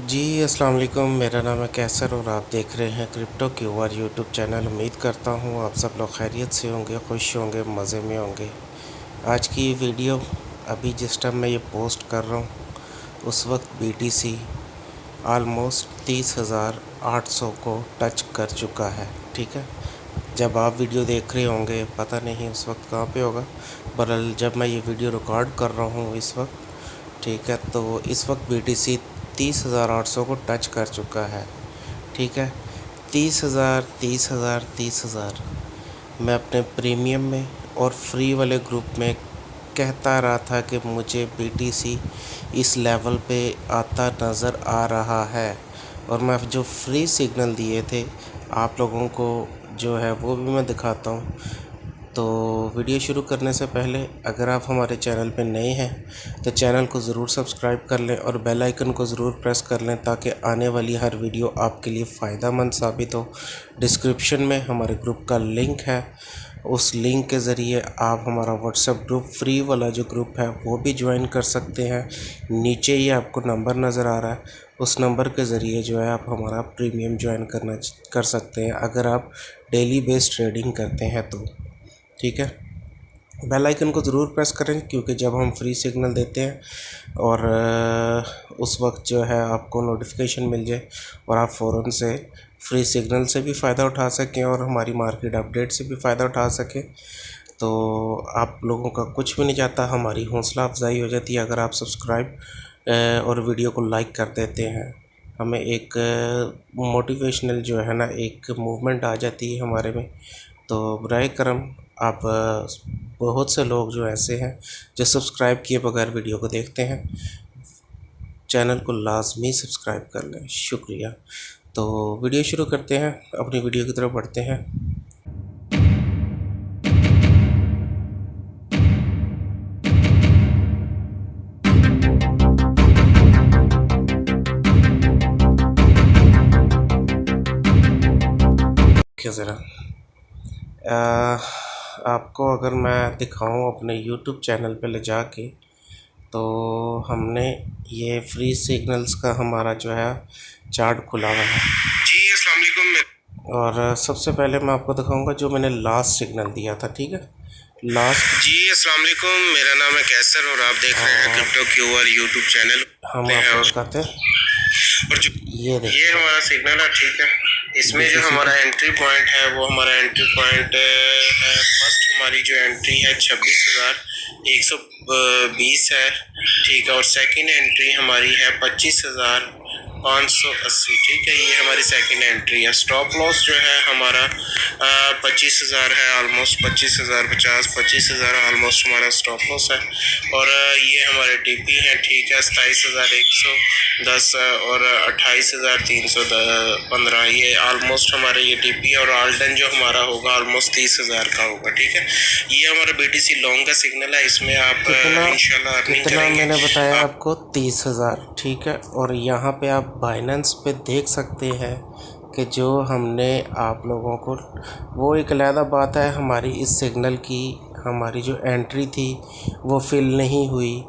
जी अस्सलाम वालेकुम, मेरा नाम है कैसर और आप देख रहे हैं क्रिप्टो क्यूआर यूट्यूब चैनल। उम्मीद करता हूँ आप सब लोग खैरियत से होंगे, खुश होंगे, मज़े में होंगे। आज की ये वीडियो अभी जिस टाइम मैं ये पोस्ट कर रहा हूँ उस वक्त BTC आलमोस्ट 30,800 को टच कर चुका है। ठीक है, जब आप वीडियो देख रहे होंगे पता नहीं उस वक्त कहाँ पे होगा, बहरहाल जब मैं ये वीडियो रिकॉर्ड कर रहा हूँ इस वक्त, ठीक है, तो इस वक्त BTC 30,800 को टच कर चुका है। ठीक है, 30,000 30,000 30,000 मैं अपने प्रीमियम में और फ्री वाले ग्रुप में कहता रहा था कि मुझे BTC इस लेवल पे आता नज़र आ रहा है, और मैं जो फ्री सिग्नल दिए थे आप लोगों को जो है वो भी मैं दिखाता हूँ। तो वीडियो शुरू करने से पहले अगर आप हमारे चैनल पे नए हैं तो चैनल को ज़रूर सब्सक्राइब कर लें और बेल आइकन को ज़रूर प्रेस कर लें ताकि आने वाली हर वीडियो आपके लिए फ़ायदेमंद साबित हो। डिस्क्रिप्शन में हमारे ग्रुप का लिंक है, उस लिंक के ज़रिए आप हमारा व्हाट्सएप ग्रुप फ्री वाला जो ग्रुप है वो भी ज्वाइन कर सकते हैं। नीचे ही आपको नंबर नज़र आ रहा है, उस नंबर के ज़रिए जो है आप हमारा प्रीमियम ज्वाइन कर सकते हैं अगर आप डेली बेस्ड ट्रेडिंग करते हैं तो। ठीक है, बेल आइकन को ज़रूर प्रेस करें क्योंकि जब हम फ्री सिग्नल देते हैं और उस वक्त जो है आपको नोटिफिकेशन मिल जाए और आप फ़ौरन से फ्री सिग्नल से भी फ़ायदा उठा सकें और हमारी मार्केट अपडेट से भी फ़ायदा उठा सकें। तो आप लोगों का कुछ भी नहीं जाता, हमारी हौसला अफजाई हो जाती है अगर आप सब्सक्राइब और वीडियो को लाइक कर देते हैं। हमें एक मोटिवेशनल जो है ना एक मूवमेंट आ जाती है हमारे में। तो बराए करम आप बहुत से लोग जो ऐसे हैं जो सब्सक्राइब किए बगैर वीडियो को देखते हैं, चैनल को लाजमी सब्सक्राइब कर लें, शुक्रिया। तो वीडियो शुरू करते हैं, अपनी वीडियो की तरफ बढ़ते हैं। क्या ज़रा आपको अगर मैं दिखाऊं अपने YouTube चैनल पे ले जाके, तो हमने ये फ्री सिग्नल्स का हमारा जो है चार्ट खुला हुआ है। जी अस्सलाम वालेकुम। और सबसे पहले मैं आपको दिखाऊंगा जो मैंने लास्ट सिग्नल दिया था। ठीक है, लास्ट जी अस्सलाम वालेकुम, मेरा नाम है कैसर और आप देख रहे हैं क्रिप्टो क्यूआर यूट्यूब चैनल हम पे हैं। आपको और दिखाते हैं, जो ये ये देखिए हमारा सिग्नल है, ठीक है। इसमें जो BTC हमारा का। एंट्री पॉइंट है वो हमारा एंट्री पॉइंट है, फर्स्ट हमारी जो एंट्री है 26,120 है, ठीक है। और सेकंड एंट्री हमारी है 25,580, ठीक है। ये हमारी सेकंड एंट्री है। स्टॉप लॉस जो है हमारा 25,000 है, ऑलमोस्ट 25,050 25,000 ऑलमोस्ट हमारा स्टॉप लॉस है। और ये हमारे TP हैं, ठीक है। 27,110 और 28,315, ये ऑलमोस्ट हमारे ये TP और ऑल्डन जो हमारा होगा ऑलमोस्ट 30,000 का होगा, ठीक है। ये हमारा BTC लॉन्ग का सिग्नल है, इसमें आप इंशाल्लाह अर्निंग कितना करेंगे। मैंने बताया आपको 30,000, ठीक है। और यहाँ पे आप बाइनेंस पे देख सकते हैं कि जो हमने आप लोगों को, वो एक अलग बात है, हमारी इस सिग्नल की हमारी जो एंट्री थी वो फिल नहीं हुई।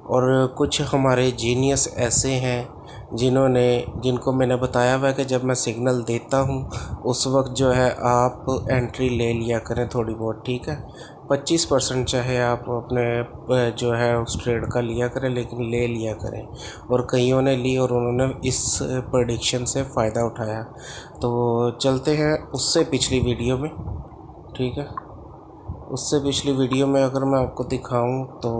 और कुछ हमारे जीनियस ऐसे हैं जिनको मैंने बताया हुआ है कि जब मैं सिग्नल देता हूँ उस वक्त जो है आप एंट्री ले लिया करें थोड़ी बहुत, ठीक है। 25% चाहे आप अपने जो है उस ट्रेड का लिया करें, लेकिन ले लिया करें। और कईयों ने ली और उन्होंने इस प्रेडिक्शन से फ़ायदा उठाया। तो चलते हैं उससे पिछली वीडियो में, ठीक है। उससे पिछली वीडियो में अगर मैं आपको दिखाऊं तो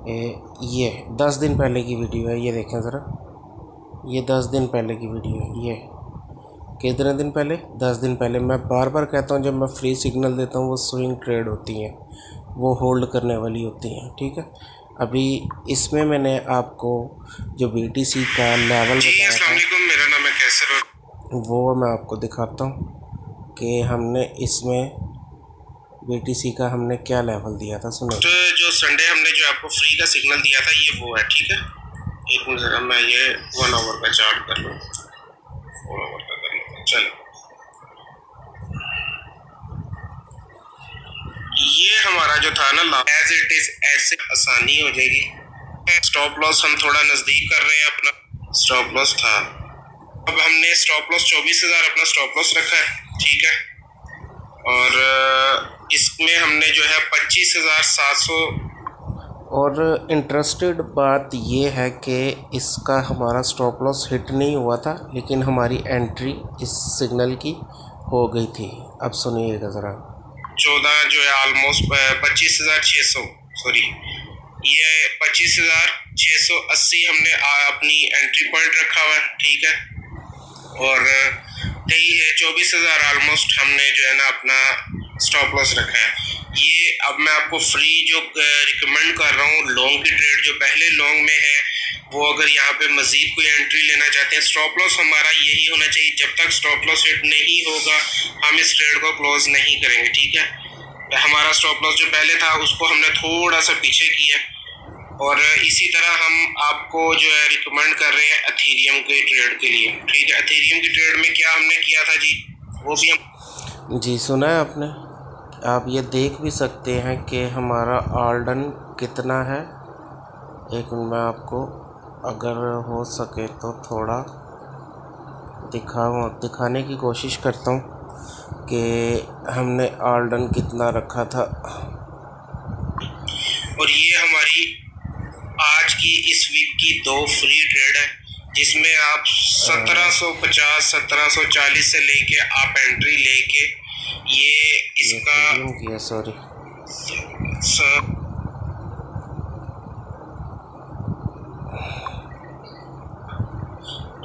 ये 10 दिन पहले की वीडियो है, ये देखें ज़रा, ये 10 दिन पहले की वीडियो है। ये कितने दिन पहले? 10 दिन पहले। मैं बार बार कहता हूँ जब मैं फ्री सिग्नल देता हूँ वो स्विंग ट्रेड होती हैं, वो होल्ड करने वाली होती हैं, ठीक है। अभी इसमें मैंने आपको जो BTC का लेवल जी बताया अस्सलाम था वालेकुम, मेरा नाम है कैसर और वो मैं आपको दिखाता हूँ कि हमने इसमें BTC का हमने क्या लेवल दिया था, सुनो। तो जो संडे हमने जो आपको फ्री का सिग्नल दिया था ये वो है, ठीक है। एक मिनट जरा मैं ये 1 आवर का चार्ट कर लूँ, 4 आवर का कर लेते हैं। चलो, ये हमारा जो था ना एज इट इज ऐसे आसानी हो जाएगी। स्टॉप लॉस हम थोड़ा नजदीक कर रहे हैं अपना, स्टॉप लॉस था। अब हमने स्टॉप लॉस 24,000 अपना स्टॉप लॉस रखा है, ठीक है। और इसमें हमने जो है 25,700। और इंटरेस्टेड बात ये है कि इसका हमारा स्टॉप लॉस हिट नहीं हुआ था, लेकिन हमारी एंट्री इस सिग्नल की हो गई थी। अब सुनिएगा ज़रा। 14 जो है ऑलमोस्ट 25,600, सॉरी ये 25,680 हमने अपनी एंट्री पॉइंट रखा हुआ है, ठीक है। और 24,000 ऑलमोस्ट हमने जो है ना अपना स्टॉप लॉस रखा है। ये अब मैं आपको फ्री जो रिकमेंड कर रहा हूँ लॉन्ग की ट्रेड जो पहले लॉन्ग में है, वो अगर यहाँ पे मजीद कोई एंट्री लेना चाहते हैं, स्टॉप लॉस हमारा यही होना चाहिए, जब तक स्टॉप लॉस हिट नहीं होगा हम इस ट्रेड को क्लोज नहीं करेंगे, ठीक है। हमारा स्टॉप लॉस जो पहले था उसको हमने थोड़ा सा पीछे किया। और इसी तरह हम आपको जो है रिकमेंड कर रहे हैं एथेरियम के ट्रेड के लिए, ठीक है। एथेरियम की ट्रेड में क्या हमने किया था जी, वो भी हम जी सुना है आपने। आप ये देख भी सकते हैं कि हमारा आर्डन कितना है। एक मिनट मैं आपको अगर हो सके तो थोड़ा दिखाने की कोशिश करता हूँ कि हमने आर्डन कितना रखा था। और ये हमारी आज की इस वीक की 2 फ्री ट्रेड है, जिसमें आप 1750 1740 से लेके आप एंट्री लेके ये इसका किया, सॉरी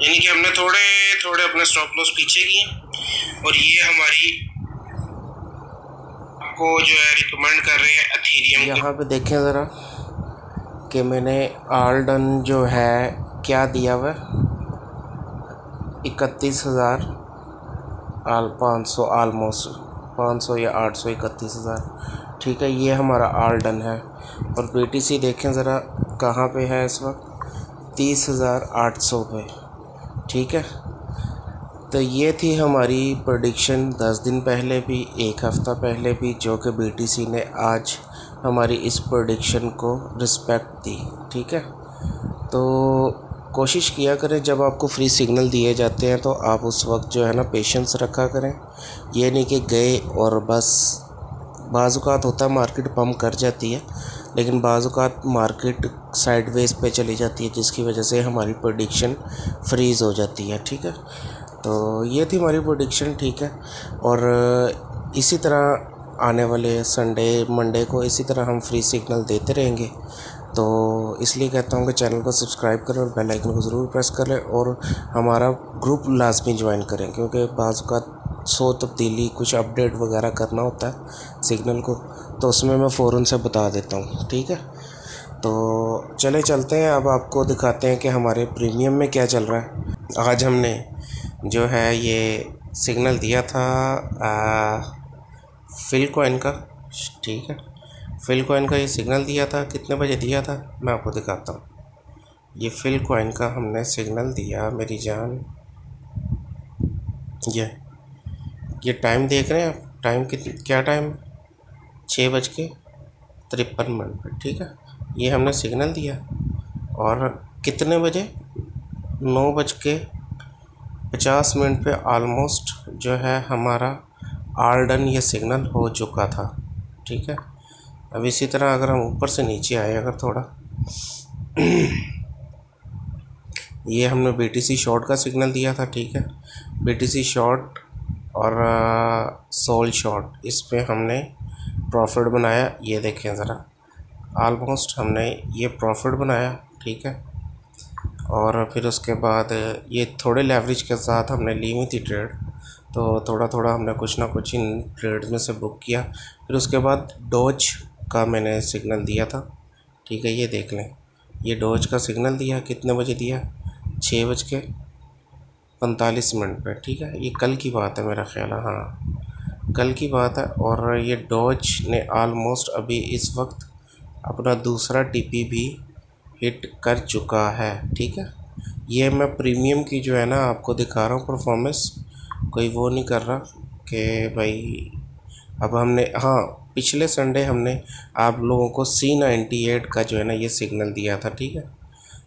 यानी कि हमने थोड़े थोड़े अपने स्टॉप लॉस पीछे किए। और ये हमारी आपको जो है रिकमेंड कर रहे हैं एथेरियम। यहाँ पे देखें ज़रा कि मैंने आर्डन जो है क्या दिया हुआ, 31,500 ऑलमोस्ट 500 या 800, 31,000, ठीक है। ये हमारा आर्डन है। और BTC देखें ज़रा कहाँ पे है इस वक्त, 30,800 पे, ठीक है। तो ये थी हमारी प्रेडिक्शन 10 दिन पहले भी, एक हफ़्ता पहले भी, जो कि BTC ने आज हमारी इस प्रेडिक्शन को रिस्पेक्ट दी, ठीक है। तो कोशिश किया करें जब आपको फ्री सिग्नल दिए जाते हैं तो आप उस वक्त जो है ना पेशेंस रखा करें। ये नहीं कि गए और बस, बाज़ औक़ात होता है मार्केट पम्प कर जाती है, लेकिन बाज़ औक़ात मार्केट साइडवेज पे चली जाती है, जिसकी वजह से हमारी प्रेडिक्शन फ्रीज़ हो जाती है, ठीक है। तो ये थी हमारी प्रेडिक्शन, ठीक है। और इसी तरह आने वाले संडे मंडे को इसी तरह हम फ्री सिग्नल देते रहेंगे। तो इसलिए कहता हूँ कि चैनल को सब्सक्राइब करें और बेल आइकन को ज़रूर प्रेस करें और हमारा ग्रुप लाजमी ज्वाइन करें, क्योंकि बाज़ औक़ात 100 तब्दीली कुछ अपडेट वगैरह करना होता है सिग्नल को, तो उसमें मैं फ़ौरन से बता देता हूँ, ठीक है। तो चले चलते हैं, अब आपको दिखाते हैं कि हमारे प्रीमियम में क्या चल रहा है। आज हमने जो है ये सिग्नल दिया था फिल कॉइन का, ठीक है। फिल कॉइन का ये सिग्नल दिया था, कितने बजे दिया था मैं आपको दिखाता हूँ। ये फिल कॉइन का हमने सिग्नल दिया मेरी जान, ये टाइम देख रहे हैं आप, टाइम क्या टाइम, 6:53 पर, ठीक है। ये हमने सिग्नल दिया और कितने बजे, 9:50 पे ऑलमोस्ट जो है हमारा आर्डन ये सिग्नल हो चुका था, ठीक है। अब इसी तरह अगर हम ऊपर से नीचे आए, अगर थोड़ा ये हमने BTC शॉर्ट का सिग्नल दिया था, ठीक है। BTC शॉर्ट और सोल शॉर्ट, इस पे हमने प्रॉफिट बनाया। ये देखें ज़रा, ऑलमोस्ट हमने ये प्रॉफिट बनाया, ठीक है। और फिर उसके बाद ये थोड़े लेवरेज के साथ हमने ली हुई थी ट्रेड, तो थोड़ा थोड़ा हमने कुछ ना कुछ इन ट्रेड्स में से बुक किया। फिर उसके बाद डॉज का मैंने सिग्नल दिया था, ठीक है। ये देख लें, ये डॉज का सिग्नल दिया, कितने बजे दिया, 6:45 पे, ठीक है। ये कल की बात है मेरा ख्याल है, हाँ कल की बात है। और ये डॉज ने ऑलमोस्ट अभी इस वक्त अपना दूसरा TP भी हिट कर चुका है, ठीक है। ये मैं प्रीमियम की जो है ना आपको दिखा रहा हूँ परफॉर्मेंस, कोई वो नहीं कर रहा कि भाई। अब हमने, हाँ पिछले संडे हमने आप लोगों को C98 का जो है ना ये सिग्नल दिया था, ठीक है।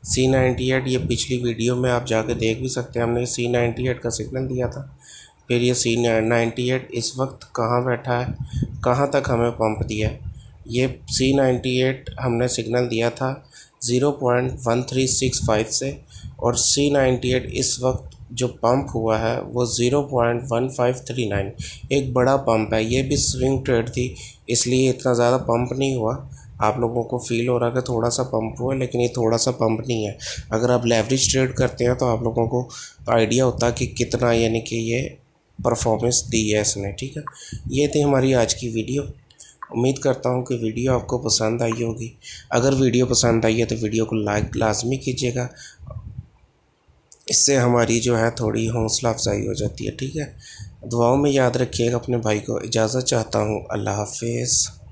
C98 ये पिछली वीडियो में आप जाके देख भी सकते हैं, हमने C98 का सिग्नल दिया था। फिर ये C98 इस वक्त कहाँ बैठा है, कहाँ तक हमें पंप दिया है। ये C98 हमने सिग्नल दिया था 0.1365 से, और C98 इस वक्त जो पंप हुआ है वो 0.1539। एक बड़ा पंप है, ये भी स्विंग ट्रेड थी इसलिए इतना ज़्यादा पंप नहीं हुआ। आप लोगों को फील हो रहा है कि थोड़ा सा पंप हुआ, लेकिन ये थोड़ा सा पंप नहीं है। अगर आप लेवरेज ट्रेड करते हैं तो आप लोगों को आइडिया होता है कि कितना यानी कि ये परफॉर्मेंस दी है इसने। ठीक है, ये थी हमारी आज की वीडियो। उम्मीद करता हूँ कि वीडियो आपको पसंद आई होगी। अगर वीडियो पसंद आई है तो वीडियो को लाइक लाजमी कीजिएगा, इससे हमारी जो है थोड़ी हौसला अफजाई हो जाती है। ठीक है, दुआओं में याद रखिएगा अपने भाई को। इजाज़त चाहता हूँ, अल्लाह हाफिज़।